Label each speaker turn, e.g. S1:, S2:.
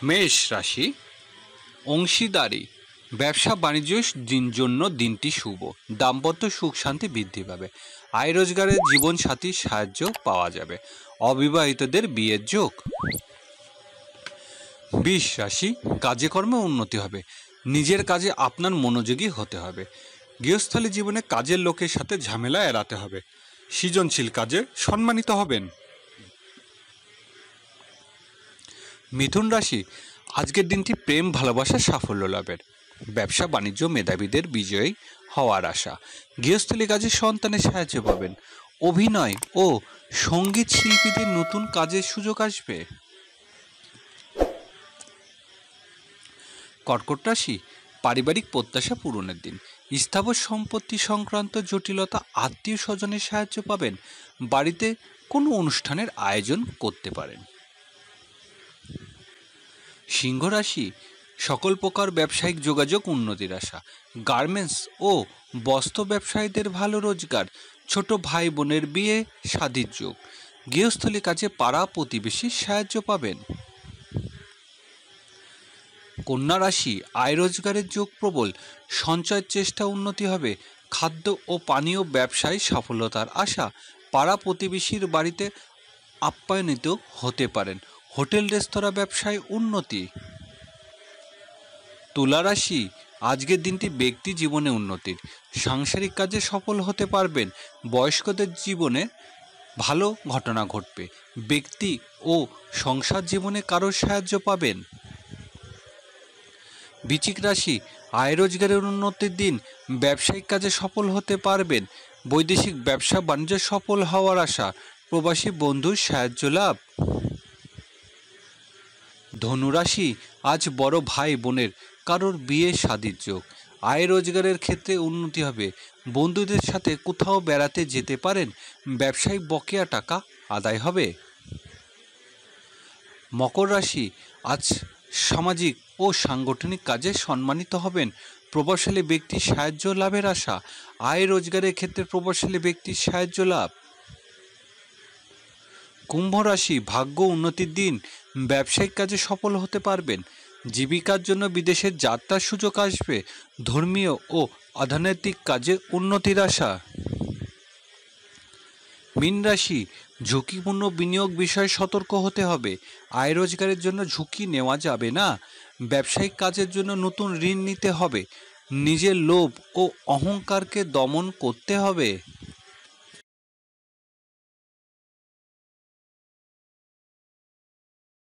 S1: মেষ রাশি, অংশীদারি ব্যবসা বাণিজ্যের জন্য দিনটি শুভ। দাম্পত্য সুখ শান্তি বৃদ্ধি পাবে। আয় রোজগারের জীবন সাথীর সাহায্য পাওয়া যাবে। অবিবাহিতদের বিয়ের যোগ। বৃষ রাশি, কাজে কর্মে উন্নতি হবে। নিজের কাজে আপনার মনোযোগী হতে হবে। গৃহস্থলী জীবনে কাজের লোকের সাথে ঝামেলা এড়াতে হবে। সৃজনশীল কাজে সম্মানিত হবেন। মিথুন রাশি, আজকের দিনটি প্রেম ভালোবাসা সাফল্য লাভের। ব্যবসা বাণিজ্য মেধাবীদের বিজয়ী হওয়ার আশা। গৃহস্থলী কাজে সন্তানের সাহায্য পাবেন। অভিনয় ও সঙ্গীত শিল্পীদের নতুন কাজের সুযোগ আসবে। কর্কট রাশি, পারিবারিক প্রত্যাশা পূরণের দিন। স্থাবর সম্পত্তি সংক্রান্ত জটিলতা আত্মীয় স্বজনের সাহায্য পাবেন। বাড়িতে কোনো অনুষ্ঠানের আয়োজন করতে পারেন। সিংহ রাশি, সকল প্রকার ব্যবসায়িক যোগাযোগ উন্নতির আশা। গার্মেন্টস ও বস্ত্র ব্যবসায়ীদের ভালো রোজগার। ছোট ভাই বোনের বিয়ে শাদীর যোগ। গৃহস্থলী কাজে পাড়া প্রতিবেশীর সাহায্য পাবেন। কন্যা রাশি, আয় রোজগারের যোগ প্রবল। সঞ্চয়ের চেষ্টা উন্নতি হবে। খাদ্য ও পানীয় ব্যবসায় সফলতার আশা। পাড়া প্রতিবেশীর বাড়িতে আপ্যায়নিত হতে পারেন। হোটেল রেস্তোরাঁ ব্যবসায় উন্নতি। তুলা রাশি, আজকের দিনটি ব্যক্তি জীবনে উন্নতির। সাংসারিক কাজে সফল হতে পারবেন। বয়স্কদের জীবনে ভালো ঘটনা ঘটবে। ব্যক্তি ও সংসার জীবনে কারোর সাহায্য পাবেন। বৃশ্চিক রাশি, আয় রোজগারের উন্নতির দিন। ব্যবসায়িক কাজে সফল হতে পারবেন। বৈদেশিক ব্যবসা বাণিজ্য সফল হওয়ার আশা। প্রবাসী বন্ধুর সাহায্য লাভ। ধনুরাশি, আজ বড় ভাই বোনের কারোর বিয়ে শাদীর যোগ। আয় রোজগারের ক্ষেত্রে উন্নতি হবে। বন্ধুদের সাথে কোথাও বেড়াতে যেতে পারেন। ব্যবসায়িক বকেয়া টাকা আদায় হবে। মকর রাশি, আজ সামাজিক ও সাংগঠনিক কাজে সম্মানিত হবেন। প্রভাবশালী ব্যক্তির সাহায্য লাভের আশা। আয় রোজগারের ক্ষেত্রে প্রভাবশালী ব্যক্তির সাহায্য লাভ। কুম্ভ রাশি, ভাগ্য উন্নতির দিন। ব্যবসায়িক কাজে সফল হতে পারবেন। জীবিকার জন্য বিদেশের যাত্রার সুযোগ আসবে। ধর্মীয় ও অর্থনৈতিক কাজে উন্নতির আশা। মীন রাশি, ঝুঁকিপূর্ণ বিনিয়োগ বিষয়ে সতর্ক হতে হবে। আয় রোজগারের জন্য ঝুঁকি নেওয়া যাবে না। ব্যবসায়িক কাজের জন্য নতুন ঋণ নিতে হবে। নিজের লোভ ও অহংকারকে দমন করতে হবে।